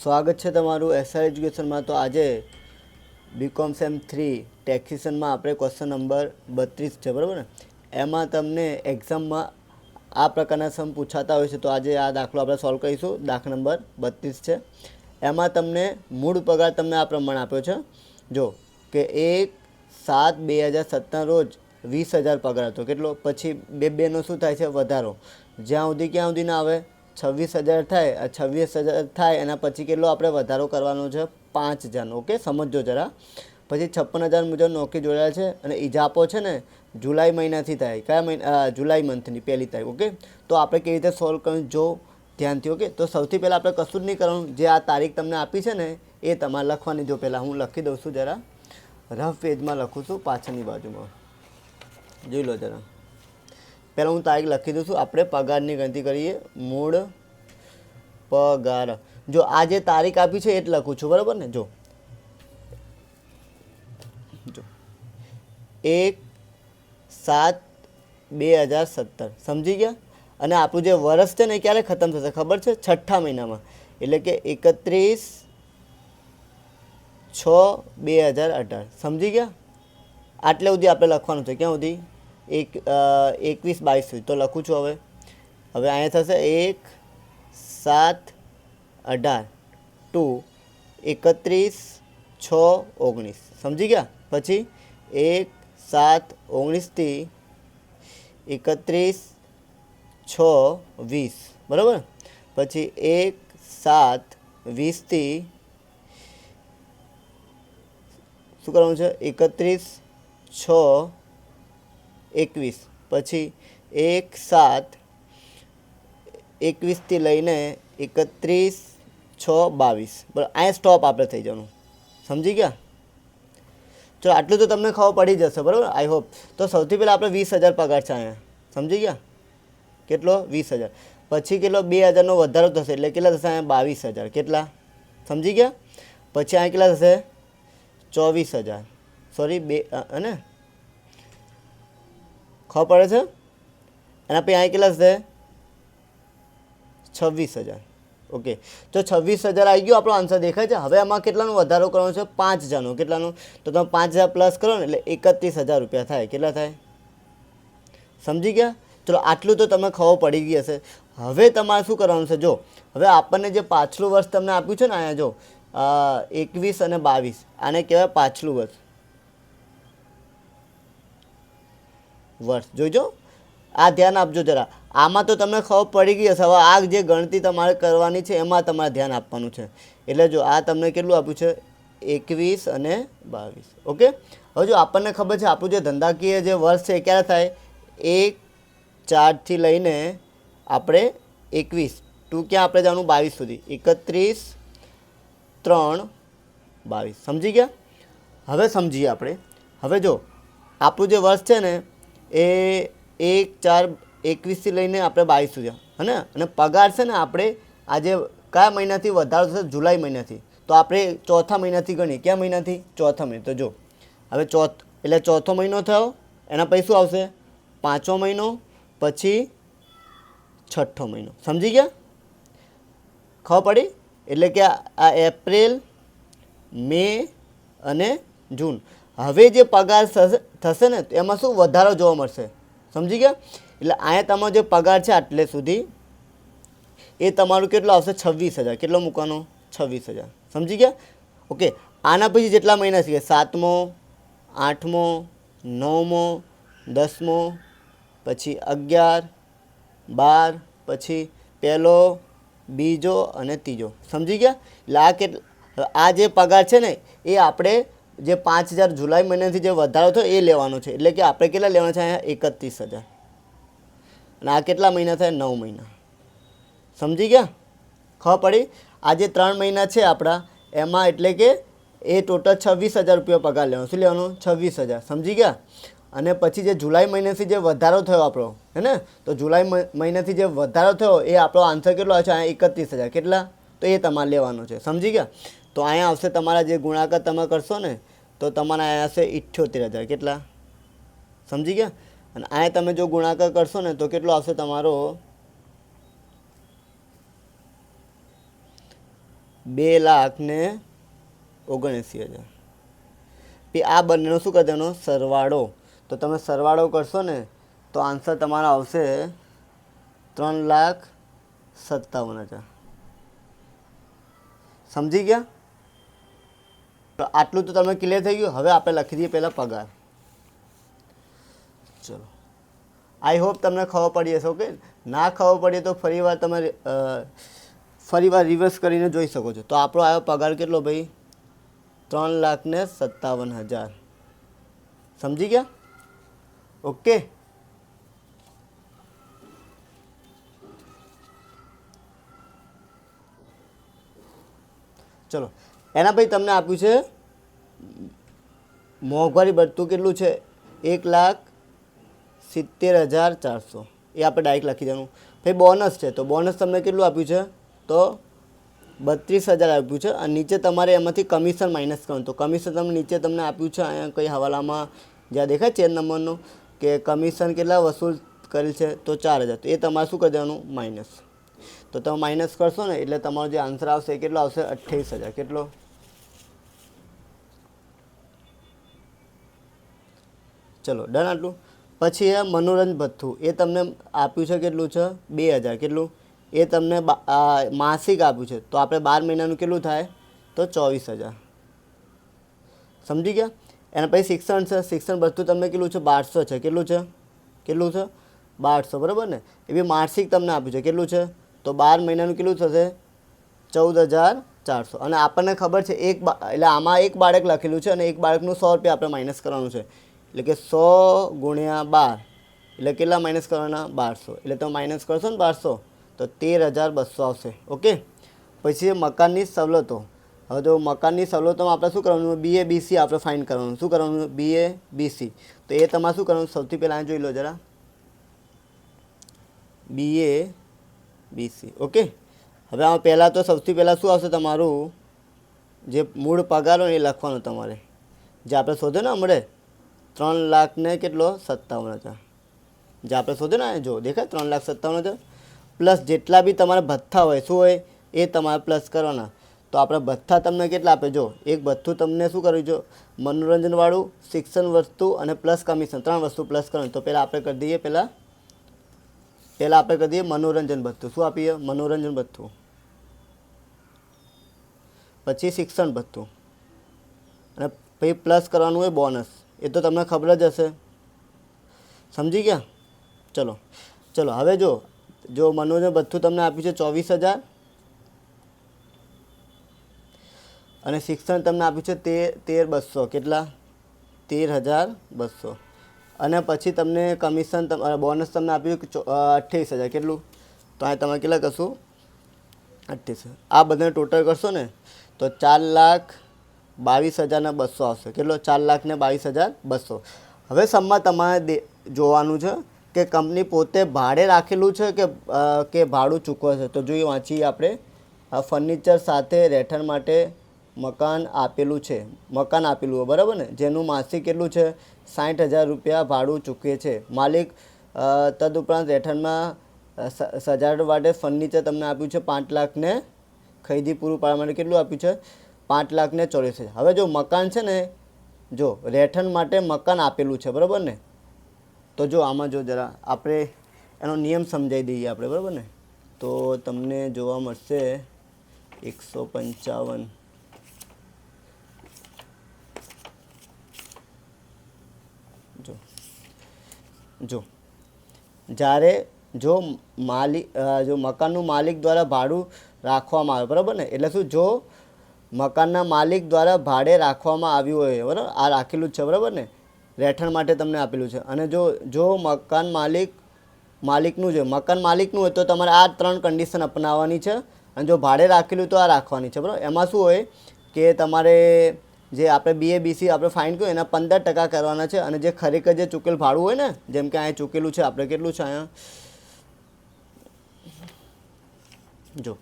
સ્વાગત છે તમારું એસઆર એજ્યુકેશનમાં। તો આજે બીકોમ સેમ 3 ટેક્સેશનમાં આપણે ક્વેશ્ચન નંબર 32 છે, બરાબર ને। એમાં તમને એક્ઝામમાં આ પ્રકારના સમ પૂછાતા હોય છે। તો આજે આ દાખલો આપણે સોલ્વ કરીશું। દાખલા નંબર 32 છે। એમાં તમને મૂળ પગાર તમને આ પ્રમાણે આપ્યો છે, જો કે 1/7/2017 રોજ 20,000 પગાર હતો। કેટલો? પછી બેનો શું થાય છે? વધારો। જ્યાં સુધી ક્યાં સુધી ના આવે? 26,000 થાય। 26,000 થાય એના પછી કેટલો આપણે વધારો કરવાનો છે? 5,000। ઓકે, સમજો જરા। પછી 56,000 મુજબ નોકરી જોડાયેલ છે અને ઇજાફો છે ને જુલાઈ મહિનાથી થાય। કયા મહિના? જુલાઈ મંથની 1લી તારીખ। ઓકે, તો આપણે કેવી રીતે સોલ્વ કરવું જો ધ્યાનથી। ઓકે, તો સૌથી પહેલાં આપણે કશું જ નહીં કરવાનું, જે આ તારીખ તમને આપી છે ને એ તમારે લખવાની। જો પહેલાં હું લખી દઉં છું, જરા રફ પેજમાં લખું છું, પાછળની બાજુમાં જોઈ લો જરા। પહેલાં હું તારીખ લખી દઉં છું। આપણે પગારની ગણતરી કરીએ। મૂળ પગાર, જો આ જે તારીખ આપી છે એ જ લખું છું, બરાબર ને। જો 1/7/2017 સમજી ગયા। અને આપણું જે વર્ષ છે ને એ ક્યારે ખતમ થશે ખબર છે? 6ઠ્ઠા મહિનામાં, એટલે કે 31/6/2018 સમજી ગયા। આટલે સુધી આપણે લખવાનું છે, ક્યાં સુધી? 21-22 સુધી। તો લખું છું હવે અહીંયા થશે 1/7/18 ટુ 31/6/19 સમજી ગયા। પછી 1/7/19 થી 31/6/20 બરાબર। પછી 1/7/20 થી શું કરવાનું છે? 31/6/21। પછી 1/7/21 થી લઈને 31/6/22 બરાબર। અહીંયા સ્ટોપ આપણે થઈ જવાનું, સમજી ગયા। ચલો, આટલું તો તમને ખબર પડી જશે, બરાબર, આઈ હોપ। તો સૌથી પહેલાં આપણે 20,000 પગાર છે અહીંયા, સમજી ગયા। કેટલો? 20,000। પછી કેટલો? 2,000નો વધારો થશે, એટલે કેટલા થશે? અહીંયા 22,000। કેટલા? સમજી ગયા। પછી અહીંયા કેટલા થશે? 24,000, સોરી અને ખબર પડે છે? એના પછી અહીંયા કેટલા થશે? 26,000। ઓકે, તો 26,000 આવી ગયો આપણો આન્સર, દેખાય છે? હવે આમાં કેટલાનો વધારો કરવાનો છે? 5,000નો। કેટલાનો? તો તમે 5,000 પ્લસ કરો ને એટલે 31,000 રૂપિયા થાય। કેટલા થાય? સમજી ગયા? ચલો, આટલું તો તમે ખબર પડી ગઈ હશે। હવે તમારે શું કરવાનું છે? જો હવે આપણને જે પાછલું વર્ષ તમને આપ્યું છે ને અહીંયા જો 21 અને 22, આને કહેવાય પાછલું વર્ષ। જોઈજો, આ ધ્યાન આપજો જરા। આમાં તો તમને ખબર પડી ગઈ હશે। હવે આ જે ગણતરી તમારે કરવાની છે એમાં તમારે ધ્યાન આપવાનું છે। એટલે જો આ તમને કેટલું આપ્યું છે? 21 અને 22। ઓકે, હવે જો આપણને ખબર છે આપણું જે ધંધાકીય જે વર્ષ છે એ ક્યારે થાય? 1/4 થી લઈને આપણે 21 ટુ ક્યાં આપણે જવાનું? 22 સુધી, 31/3/22 સમજી ગયા। હવે સમજીએ આપણે। હવે જો આપણું જે વર્ષ છે ને એ 1/4/21 થી લઈને આપણે 22 સુધી, હે ને। અને પગાર છે ને આપણે આજે કયા મહિનાથી વધારો થશે? જુલાઈ મહિનાથી। તો આપણે ચોથા મહિનાથી ગણીએ। કયા મહિનાથી? ચોથા મહિના। તો જો હવે એટલે ચોથો મહિનો થયો, એના પછી શું આવશે? પાંચમો મહિનો, પછી છઠ્ઠો મહિનો। સમજી ગયા? ખબર પડી? એટલે કે આ એપ્રિલ, મે અને જૂન। હવે જે પગાર થશે ને એમાં શું વધારો જોવા મળશે? સમજી ગયા? એટલે અહીંયા તમારો જે પગાર છે આટલે સુધી એ તમારું કેટલો આવશે? 26,000। કેટલો મૂકવાનો? 26,000। સમજી ગયા? ઓકે, આના પછી જેટલા મહિના છે? 7મો, 8મો, 9મો, 10મો, પછી 11, 12, પછી પહેલો, બીજો અને ત્રીજો। સમજી ગયા? એટલે આ જે પગાર છે ને એ આપણે જે 5,000 જુલાઈ મહિનાથી જે વધારો થયો એ લેવાનો છે। એટલે કે આપણે કેટલા લેવાના છે? અહીંયા 31,000। અને આ કેટલા મહિના થાય? 9 મહિના। સમજી ગયા? ખબર પડી? આ જે 3 મહિના છે આપણા એમાં, એટલે કે એ ટોટલ 26,000 રૂપિયા પગાર લેવાનો। શું લેવાનું? 26,000। સમજી ગયા? અને પછી જે જુલાઈ મહિનાથી જે વધારો થયો આપણો, હે ને, તો જુલાઈ મહિનાથી જે વધારો થયો એ આપણો આન્સર કેટલો આવે છે? અહીંયા 31,000। કેટલા? તો એ તમારે લેવાનો છે। સમજી ગયા? તો અહીંયા આવશે તમારા જે ગુણાકાર તમે કરશો ને તો તમારા અહીંયા આવશે 78,000। કેટલા? સમજી ગયા? અને અહીંયા તમે જો ગુણાકાર કરશો ને તો કેટલો આવશે તમારો? 2,79,000. પછી આ બંનેનો શું કરી દેવાનો સરવાળો. તો તમે સરવાળો કરશો ને તો આન્સર તમારો આવશે 3,57,000. સમજી ગયા? તો આટલું તો તમે ક્લિયર થઈ ગયું. હવે આપણે લખી દઈએ પહેલાં પગાર. ચલો, આઈ હોપ તમને ખબર પડી હશે. ઓકે, ના ખબર પડીએ તો ફરીવાર તમે ફરીવાર રિવર્સ કરીને જોઈ શકો છો. તો આપણો આવ્યો પગાર કેટલો ભાઈ? 3,57,000. સમજી ગયા? ઓકે, ચલો. એના પછી તમને આપ્યું છે મોંઘવારી ભથ્થું કેટલું છે? 1,70,400. એ આપણે ડાયરેક્ટ લખી દેવાનું. પછી બોનસ છે, તો બોનસ તમને કેટલું આપ્યું છે? તો 32,000 આપ્યું છે. અને નીચે તમારે એમાંથી કમિશન માઇનસ કરવાનું. તો કમિશન તમને નીચે તમને આપ્યું છે અહીંયા કઈ હવાલામાં જ્યાં દેખાય ચેન નંબરનો કે કમિશન કેટલા વસૂલ કરેલ છે? તો 4,000. તો એ તમારે શું કરી દેવાનું? માઇનસ. તો તમે માઇનસ કરશો ને એટલે તમારો જે આન્સર આવશે એ કેટલો આવશે? 28,000. કેટલો? ચલો, ડન. આટલું પછી એ મનોરંજન ભથ્થું એ તમને આપ્યું છે કેટલું છે? 2,000. કેટલું? એ તમને માસિક આપ્યું છે. તો આપણે 12 મહિનાનું કેટલું થાય? તો 24,000. સમજી ગયા? એના પછી શિક્ષણ છે. શિક્ષણ ભથ્થું તમને કેટલું છે? 1,200 છે. કેટલું છે? કેટલું છે? 1,200. બરાબર ને? એ બી માસિક તમને આપ્યું છે. કેટલું છે? તો 12 મહિનાનું કેટલું થશે? 14,400. અને આપણને ખબર છે એટલે આમાં એક બાળક લખેલું છે અને એક બાળકનું 100 રૂપિયા આપણે માઇનસ કરવાનું છે. એટલે કે 100 ગુણ્યા 12 એટલે કેટલા માઇનસ કરવાના? 1,200. એટલે તમે માઇનસ કરશો ને 1,200 તો 13,200 આવશે. ઓકે. પછી મકાનની સવલતો. હવે જો મકાનની સવલતોમાં આપણે શું કરવાનું? BA BC આપણે ફાઇન કરવાનું. શું કરવાનું? BA BC. તો એ તમારે શું કરવાનું? સૌથી પહેલાં જોઈ લો જરા, BA BC. ઓકે. હવે આમાં પહેલાં તો સૌથી પહેલાં શું આવશે? તમારું જે મૂળ પગાર હોય એ લખવાનું તમારે, જે આપણે શોધ્યો ને હમણાં 3,00,000 ને કેટલો? 57,000. જે આપણે શોધ્યો ને જો દેખાય 3,57,000 પ્લસ જેટલા બી તમારા ભથ્થા હોય શું હોય એ તમારે પ્લસ કરવાના. તો આપણે ભથ્થા તમને કેટલા આપે? જો એક ભથ્થું તમને શું કર્યું? જો મનોરંજનવાળું, શિક્ષણ વસ્તુ અને પ્લસ કમિશન, 3 વસ્તુ પ્લસ કરવાની. તો પહેલાં આપણે કરી દઈએ પહેલાં આપણે કરી દઈએ મનોરંજન ભથ્થું. શું આપીએ? મનોરંજન ભથ્થું. પછી શિક્ષણ ભથ્થું અને પછી પ્લસ કરવાનું હોય બોનસ. એ તો તમને ખબર જ હશે. સમજી ગયા? ચલો. હવે જો મનોરંજન ભથ્થું તમને આપ્યું છે 24,000 અને શિક્ષણ તમને આપ્યું છે 13,200. કેટલા? 13,200. અને પછી તમને કમિશન બોનસ તમને આપ્યું 28,000. કેટલું? તો અહીં તમે કેટલા કરશો? 28,000. આ બધાને ટોટલ કરશો ને તો 4,22,200 આવશે. કેટલો? 4,22,200. હવે સમમાં તમારે જોવાનું છે કે કંપની પોતે ભાડે રાખેલું છે કે ભાડું ચૂકવે છે. તો જોઈએ, વાંચીએ આપણે. ફર્નિચર સાથે રહેઠાણ માટે મકાન આપેલું છે. મકાન આપેલું હોય બરાબર ને, જેનું માસિક કેટલું છે? 60,000 રૂપિયા ભાડું ચૂકવે છે માલિક. તદુપરાંત રહેઠાણમાં સજાવટ માટે ફર્નિચર તમને આપ્યું છે 5,00,000 ને ખરીદી પૂરું પાડવા માટે કેટલું આપ્યું છે? 5,40,000. હવે જો મકાન છે ને, જો રહેઠાણ માટે મકાન આપેલું છે બરાબર ને. તો જો આમાં જો જરા આપણે એનો નિયમ સમજાવી દઈએ આપણે બરાબર ને. તો તમને જોવા મળશે 155. જો જ્યારે જો મકાનનું માલિક દ્વારા ભાડું રાખવામાં આવે બરાબર ને, એટલે શું? જો મકાનના માલિક દ્વારા ભાડે રાખવામાં આવ્યું હોય બરાબર, આ રાખેલું જ છે બરાબર ને, રહેઠાણ માટે તમને આપેલું છે. અને જો મકાન માલિકનું છે, મકાન માલિકનું હોય તો તમારે આ 3 કન્ડિશન અપનાવવાની છે. અને જો ભાડે રાખેલું તો આ રાખવાની છે બરાબર. એમાં શું હોય કે તમારે જે આપણે BA BC આપણે ફાઇન કર્યું એના 15% કરવાના છે. અને જે ખરેખર જે ચૂકેલ ભાડું હોય ને, જેમ કે અહીંયા ચૂકેલું છે આપણે કેટલું છે અહીંયા જો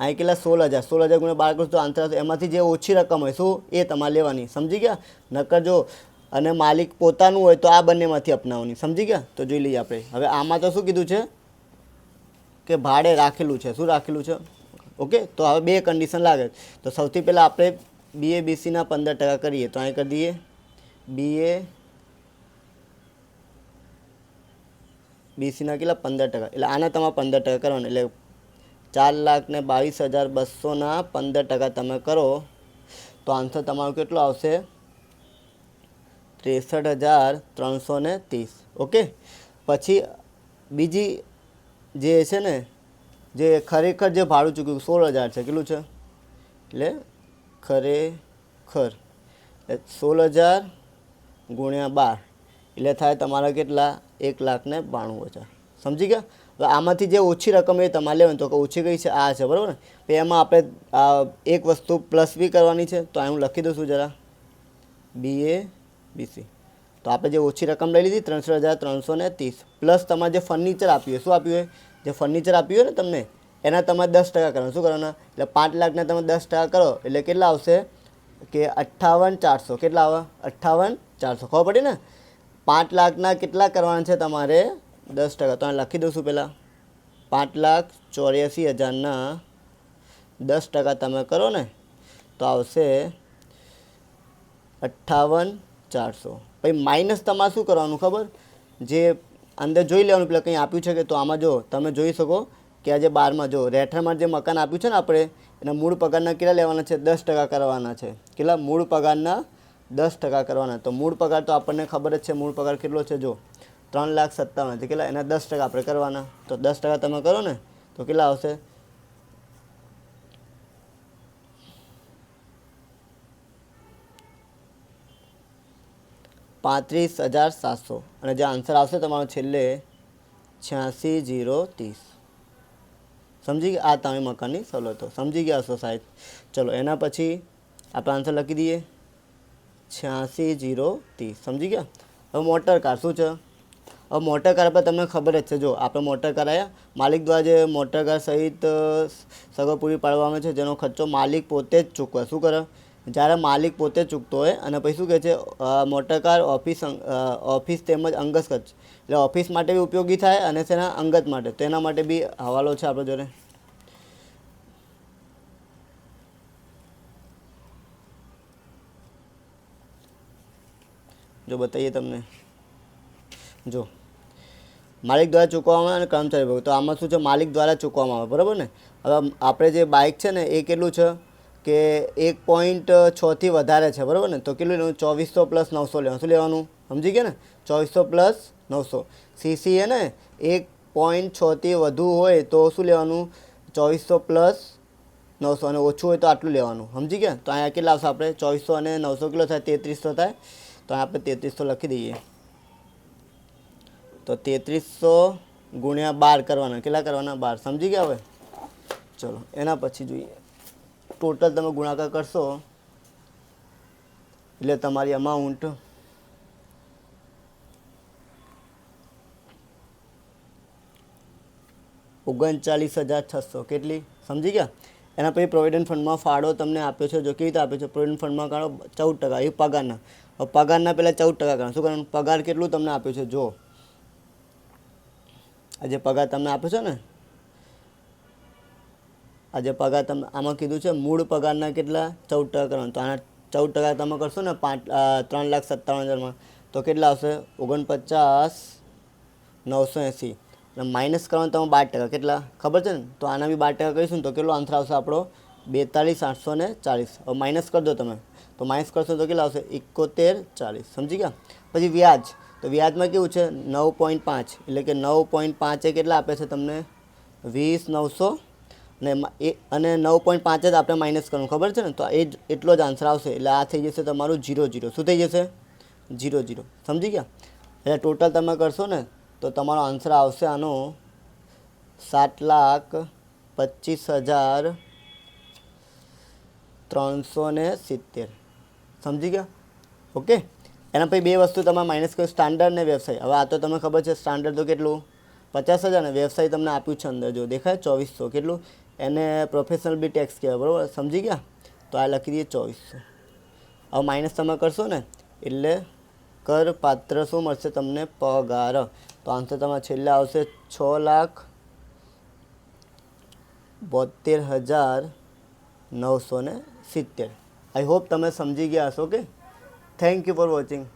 અહીં કેટલા? 16,000 ગુણ્યા 12 કરશો તો આન્સર આવશે. એમાંથી જે ઓછી રકમ હોય શું એ તમારે લેવાની. સમજી ગયા? નકર જો અને માલિક પોતાનું હોય તો આ બંનેમાંથી અપનાવવાની. સમજી ગયા? તો જોઈ લઈએ આપણે. હવે આમાં તો શું કીધું છે કે ભાડે રાખેલું છે. શું રાખેલું છે? ઓકે, તો હવે બે કન્ડિશન લાગે. તો સૌથી પહેલાં આપણે BA-BCના 15% કરીએ તો અહીં કરી દઈએ BA-BCના કેટલા 15%, એટલે આના તમારે 15% કરવાના, એટલે 4,22,200ના 15% તમે કરો તો આન્સર તમારો કેટલો આવશે 63,330. ઓકે, પછી બીજી જે છે ને જે ખરેખર જે ભાડું ચૂક્યું 16,000 છે, કેટલું છે એટલે ખરેખર 16,000 ગુણ્યા 12 એટલે થાય તમારા કેટલા 1,92,000. સમજી ગયા? હવે આમાંથી જે ઓછી રકમ એ તમારે લેવાની, તો ઓછી કઈ છે આ છે, બરાબર ને. પછી એમાં આપણે એક વસ્તુ પ્લસ બી કરવાની છે, તો હું લખી દઉં છું જરા BA-BC. તો આપણે જે ઓછી રકમ લઈ લીધી 63,330 પ્લસ તમારે જે ફર્નિચર આપ્યું હોય, શું આપ્યું હોય, જે ફર્નિચર આપ્યું હોય ને તમને એના તમારે 10% કરવાનું. શું કરવાના, એટલે 5,00,000ના તમે 10% કરો એટલે કેટલા આવશે કે 58,400. કેટલા આવે 58,400. ખબર પડી ને. 5,00,000ના કેટલા કરવાના છે તમારે 10%, તો લખી દઉં છું પહેલાં 5,84,000ના 10% તમે કરો ને તો આવશે 58,400. પછી માઇનસ તમારે શું કરવાનું ખબર, જે અંદર જોઈ લેવાનું પેલા કંઈ આપ્યું છે કે, તો આમાં જો તમે જોઈ શકો કે આજે 12માં જો રહેઠાણમાં જે મકાન આપ્યું છે ને આપણે એના મૂળ પગારના કેટલા લેવાના છે 10% કરવાના છે. કેટલા મૂળ પગારના 10% કરવાના. તો મૂળ પગાર તો આપણને ખબર જ છે મૂળ પગાર કેટલો છે, જો 3,57,000 છે. કેટલા એના 10% આપણે કરવાના. તો 10% તમે કરો ને તો કેટલા આવશે 35,700. અને જે આન્સર આવશે તમારો છેલ્લે 86,030. સમજી ગયા? આ તમે મકાનની સવલતો સમજી ગયા હશો સાહેબ. ચલો એના પછી આપણે આન્સર લખી દઈએ 86,030. સમજી ગયા? હવે મોટર કાર શું છે, હવે મોટર કાર પર તમને ખબર જ છે, જો આપણે મોટર કાર આવ્યા માલિક દ્વારા જે મોટર કાર સહિત સગવડ પૂરી પાડવામાં આવે છે જેનો ખર્ચો માલિક પોતે જ ચૂકવે. શું કરે, જ્યારે માલિક પોતે જ ચૂકતો હોય અને પછી શું કહે છે મોટર કાર ઓફિસ તેમજ અંગત ખર્ચ, એટલે ઓફિસ માટે બી ઉપયોગી થાય અને તેના અંગત માટે, તો એના માટે બી હવાલો છે આપણે જોડે. જો બતાવીએ તમને, જો માલિક દ્વારા ચૂકવવામાં આવે અને કર્મચારી ભોગ, તો આમાં શું છે માલિક દ્વારા ચૂકવવામાં આવે, બરાબર ને. હવે આપણે જે બાઇક છે ને એ કેટલું છે કે 1.6થી વધારે છે, બરાબર ને. તો કેટલું લેવાનું 2400 + 900 લેવાનું. શું લેવાનું સમજી ગયા ને, 2400 + 900. સીસી હે ને 1.6થી વધુ હોય તો શું લેવાનું 2400 + 900, અને ઓછું હોય તો આટલું લેવાનું. સમજી ગયા? તો અહીંયા કેટલા આવશે આપણે 2400 અને 900 કેટલો થાય 3300 થાય. તો આપણે 3300 લખી દઈએ. તો 3300 ગુણ્યા 12 કરવાના. કેટલા કરવાના 12. સમજી ગયા? હવે ચલો એના પછી જોઈએ, ટોટલ તમે ગુણાકાર કરશો એટલે તમારી અમાઉન્ટ 39,600. કેટલી? સમજી ગયા? એના પછી પ્રોવિડન્ટ ફંડમાં ફાળો તમને આપ્યો છે, જો કેવી રીતે આપ્યો છે પ્રોવિડન્ટ ફંડમાં કાઢો 14%, એ પગારના. હવે પગારના પહેલાં 14% કરવાનું. શું કરવાનું, પગાર કેટલું તમને આપ્યું છે, જો આજે પગાર તમને આપ્યો છે ને, આજે પગાર તમે આમાં કીધું છે મૂળ પગારના કેટલા 14% કરવાનું. તો આના 14% તમે કરશો ને 3,57,000માં તો કેટલા આવશે 49,980. અને માઇનસ કરવાનું તમે 12%. કેટલા ખબર છે ને, તો આના બી 12% કરીશું ને તો કેટલો આન્સર આવશે આપણો 42,840. હવે માઇનસ કરી દો તમે, તો માઇનસ કરશો તો કેટલા આવશે 71,40. સમજી ગયા? પછી વ્યાજ, તો વ્યાજમાં કેવું છે 9.5, એટલે કે 9.5 એ કેટલા આપે છે તમને 20,900, અને 9.5 જ આપણે માઇનસ કરવાનું. ખબર છે ને, તો એ જ એટલો જ આન્સર આવશે. એટલે આ થઈ જશે તમારું 0,0. શું થઈ જશે 0,0. સમજી ગયા? એટલે ટોટલ તમે કરશો ને તો તમારો આન્સર આવશે આનો 7,25,370. સમજી ગયા? ઓકે. એના પછી બે વસ્તુ તમારે માઇનસ કર્યું, સ્ટાન્ડર્ડ ને વ્યવસાય. હવે આ તો તમને ખબર છે સ્ટાન્ડર્ડ તો કેટલું 50,000 ને વ્યવસાય તમને આપ્યું છે અંદર, જો દેખાય 2400. કેટલું, એને પ્રોફેશનલ બી ટેક્સ કહેવાય, બરાબર. સમજી ગયા? તો આ લખી દઈએ 2400. હવે માઇનસ તમે કરશો ને એટલે કરપાત્ર શું મળશે તમને પગાર. તો આન્સર તમારે છેલ્લે આવશે 6,00,000 72,970. આઈ હોપ તમે સમજી ગયા હશો કે થેન્ક યુ ફોર વોચિંગ.